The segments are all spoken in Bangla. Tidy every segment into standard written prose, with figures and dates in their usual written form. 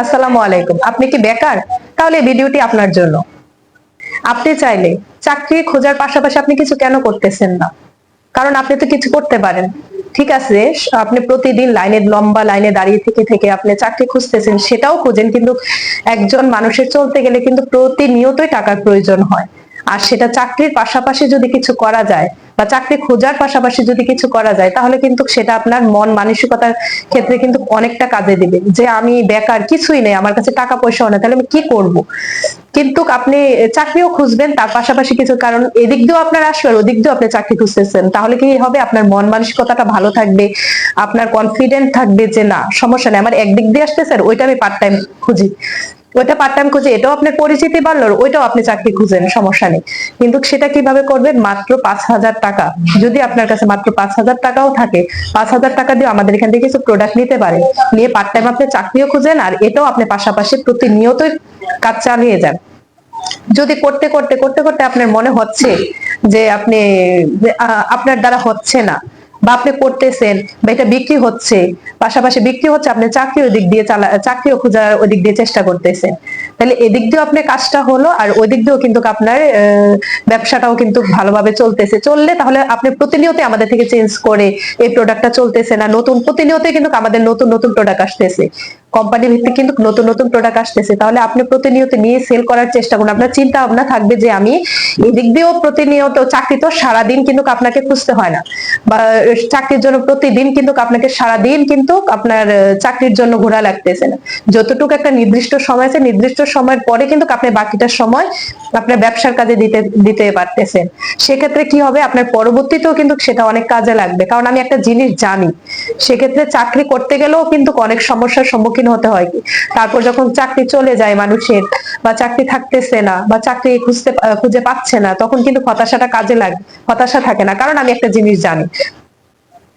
আসসালামু আলাইকুম। আপনি কি বেকার? তাহলে এই ভিডিওটি আপনার জন্য। আপনি চাইলে চাকরি খোঁজার পাশাপাশি আপনি কিছু কেন করতেছেন না? কারণ আপনি তো কিছু করতে পারেন। ঠিক আছে, আপনি প্রতিদিন লম্বা লাইনে দাঁড়িয়ে থেকে থেকে আপনি চাকরি খুঁজতেছেন, সেটাও খোঁজেন, কিন্তু একজন মানুষের চলতে গেলে কিন্তু প্রতিনিয়তই টাকার প্রয়োজন হয়। আর সেটা চাকরির পাশাপাশি যদি কিছু করা যায় বা চাকরি খোঁজার পাশাপাশি যদি কিছু করা যায়, তাহলে কিন্তু সেটা আপনার মন মানসিকতার ক্ষেত্রে কিন্তু অনেকটা কাজে দিবে। যে আমি বেকার, কিছুই নেই, আমার কাছে টাকা পয়সাও নেই, তাহলে আমি কি করব? কিন্তু আপনি চাকরিও খুঁজবেন তার পাশাপাশি কিছু, কারণ এদিক দিয়েও আপনার আসবে আর ওদিক দিয়েও আপনি চাকরি খুঁজতেছেন, তাহলে কি হবে? আপনার মন মানসিকতাটা ভালো থাকবে, আপনার কনফিডেন্ট থাকবে যে না, সমস্যা নেই, আমার একদিক দিয়ে আসতেছে আর ওইটা আমি পার্ট টাইম খুঁজি, ওইটা পার্ট টাইম খুঁজে, এটাও আপনার পরিচিতি বাড়লো, ওইটাও আপনি চাকরি খুঁজেন, সমস্যা নেই। কিন্তু সেটা কিভাবে করবেন? মাত্র 5,000 টাকা, যদি আপনার কাছে মাত্র 5,000 টাকাও থাকে, 5,000 টাকা দিয়ে আমাদের এখান থেকে কিছু প্রোডাক্ট নিতে পারেন, নিয়ে পার্ট টাইম আপনি চাকরিও খুঁজেন আর এটাও আপনি পাশাপাশি প্রতিনিয়তই কাজ চালিয়ে যান। যদি করতে করতে করতে করতে আপনার মনে হচ্ছে যে আপনি আপনার দ্বারা হচ্ছে না, বা আপনি করতেছেন বা এটা বিক্রি হচ্ছে, পাশাপাশি বিক্রি হচ্ছে, আপনি চাকরি ওই দিক দিয়ে চাকরিও খোঁজার ওই দিক দিয়ে চেষ্টা করতেছেন, তাহলে এদিক দিয়েও আপনার কাজটা হলো আর ওই দিক দিয়েও কিন্তু আপনার ব্যবসাটাও কিন্তু ভালোভাবে চলতেছে। চললে তাহলে আপনি প্রতিনিয়ত আমাদের থেকে চেঞ্জ করে এই প্রোডাক্টটা চলতেছে না, নতুন প্রতিনিয়ত কিন্তু আমাদের নতুন নতুন প্রোডাক্ট আসতেছে, কোম্পানি ভিত্তিক কিন্তু নতুন নতুন প্রোডাক্ট আসতেছে, তাহলে আপনি প্রতিনিয়ত নিয়ে সেল করার চেষ্টা করুন। আপনার চিন্তা ভাবনা থাকবে যে আমি এদিক দিয়েও প্রতিনিয়ত, চাকরি তো সারাদিন কিন্তু আপনাকে খুঁজতে হয় না, বা চাকরির জন্য প্রতিদিন কিন্তু আপনাকে সারাদিন কিন্তু আপনার চাকরির জন্য ঘোরা লাগতেছে না, যতটুকু একটা নির্দিষ্ট সময় আছে, নির্দিষ্ট সময়ের পরে কিন্তু আপনি বাকিটা সময় আপনার ব্যবসার কাজে দিতে দিতে পারতেছেন। সেক্ষেত্রে কি হবে? আপনার পরবর্তীতেও কিন্তু সেটা অনেক কাজে লাগবে, কারণ আমি একটা জিনিস জানি, সেক্ষেত্রে চাকরি করতে গেলেও কিন্তু অনেক সমস্যার সম্মুখীন হতে হয়। তারপর যখন চাকরি চলে যায় মানুষের, বা চাকরি থাকতেছে না, বা চাকরি খুঁজে পাচ্ছে না, তখন কিন্তু হতাশাটা কাজে লাগে, হতাশা থাকে না, কারণ আমি একটা জিনিস জানি।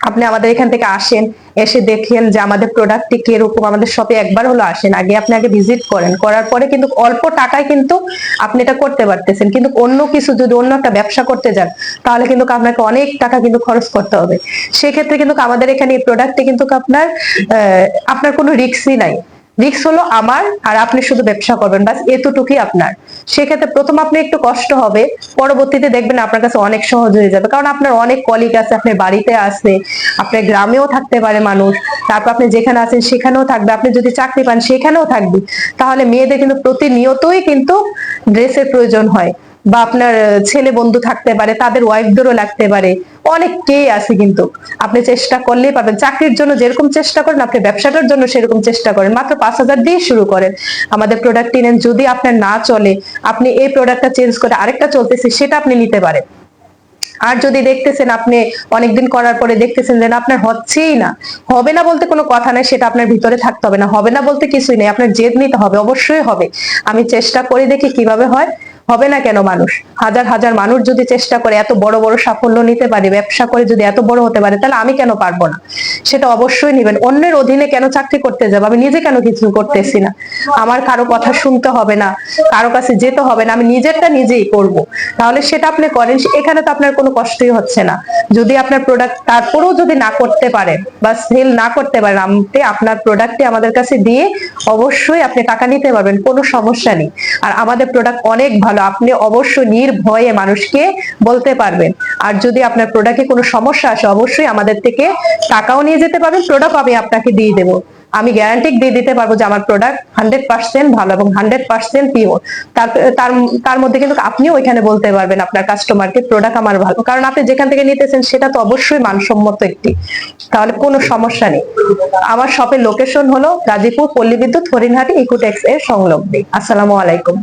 আপনি আমাদের এখান থেকে আসেন, এসে দেখেন যে আমাদের প্রোডাক্টটি কিরকম, আমাদের শপে একবার হলো আসেন, আপনি আগে ভিজিট করেন, করার পরে কিন্তু অল্প টাকায় কিন্তু আপনি এটা করতে পারতেছেন। কিন্তু অন্য কিছু যদি অন্য একটা ব্যবসা করতে যান, তাহলে কিন্তু আপনাকে অনেক টাকা কিন্তু খরচ করতে হবে। সেক্ষেত্রে কিন্তু আমাদের এখানে এই প্রোডাক্টে কিন্তু আপনার কোনো রিস্কই নাই। রিস্ক হলো আমার, আর আপনি শুধু ব্যবসা করবেন, বাস এতটুকুই আপনার। সেক্ষেত্রে প্রথম আপনি একটু কষ্ট হবে, পরবর্তীতে দেখবেন আপনার কাছে অনেক সহজ হয়ে যাবে, কারণ আপনার অনেক কলিগ আছে, আপনার বাড়িতে আছে, আপনার গ্রামেও থাকতে পারে মানুষ, তারপর আপনি যেখানে আছেন সেখানেও থাকবে, আপনি যদি চাকরি পান সেখানেও থাকবে। তাহলে মেয়েদের কিন্তু প্রতিনিয়তই কিন্তু ড্রেসের প্রয়োজন হয়, বা আপনার ছেলে বন্ধু থাকতে পারে, তাদের ওয়াইফদেরও লাগতে পারে, অনেককেই আছে, কিন্তু আপনি চেষ্টা করলেই পাবেন। চাকরির জন্য যেরকম চেষ্টা করেন, আপনি ব্যবসাটার জন্য সেরকম চেষ্টা করেন, মাত্র 5,000 দিয়ে শুরু করেন, আমাদের প্রোডাক্ট নেন। যদি আপনার না চলে, আপনি এই প্রোডাক্টটা চেঞ্জ করে আরেকটা চলতেছে সেটা আপনি নিতে পারেন। আর যদি দেখতেছেন আপনি অনেকদিন করার পরে দেখতেছেন যে আপনার হচ্ছেই না, হবে না বলতে কোনো কথা নাই, সেটা আপনার ভিতরে থাকতে হবে না, হবে না বলতে কিছুই নেই, আপনার জেদ নিতে হবে, অবশ্যই হবে। আমি চেষ্টা করে দেখি কিভাবে হয়, হবে না কেন? মানুষ, হাজার হাজার মানুষ যদি চেষ্টা করে এত বড় বড় সাফল্য নিতে পারে, ব্যবসা করে যদি এত বড় হতে পারে, তাহলে আমি কেন পারবো না? সেটা অবশ্যই নিবেন। অন্যের অধীনে কেন চাকরি করতে যাবো? আমি নিজে কেন কিছু করতেছি না? আমার কারো কথা শুনতে হবে না, কারো কাছে যেতে হবে না, আমি নিজেরটা নিজেই করব। তাহলে সেটা আপনি করেন, এখানে তো আপনার কোনো কষ্টই হচ্ছে না। যদি আপনার প্রোডাক্ট তারপরেও যদি না করতে পারেন বা সেল না করতে পারেন, আপনি আপনার প্রোডাক্টটি আমাদের কাছে দিয়ে অবশ্যই আপনি টাকা নিতে পারবেন, কোনো সমস্যা নেই। আর আমাদের প্রোডাক্ট অনেক ভালো, আপনি অবশ্যই নির্ভয়ে মানুষকে বলতে পারবেন। আর যদি আপনার প্রোডাক্টে কোনো সমস্যা আসে, অবশ্যই আমাদের থেকে টাকাও নিয়ে যেতে পারবেন, প্রোডাক্ট আমি আপনাকে দিয়ে দেবো। আমি গ্যারান্টি দিয়ে দিতে পারবো যে আমার প্রোডাক্ট 100% ভালো এবং 100% পিওর। তার তার তার মধ্যে কিন্তু আপনিও ওইখানে বলতে পারবেন আপনার কাস্টমারকে প্রোডাক্ট আমার ভালো, কারণ আপনি যেখান থেকে নিতেছেন সেটা তো অবশ্যই মানসম্মত একটি, তাহলে কোনো সমস্যা নেই। আমার শপের লোকেশন হলো গাজীপুর পল্লী বিদ্যুৎ হরিণহাটি ইকোটেক্স এর সংলগ্নে। আসসালামু আলাইকুম।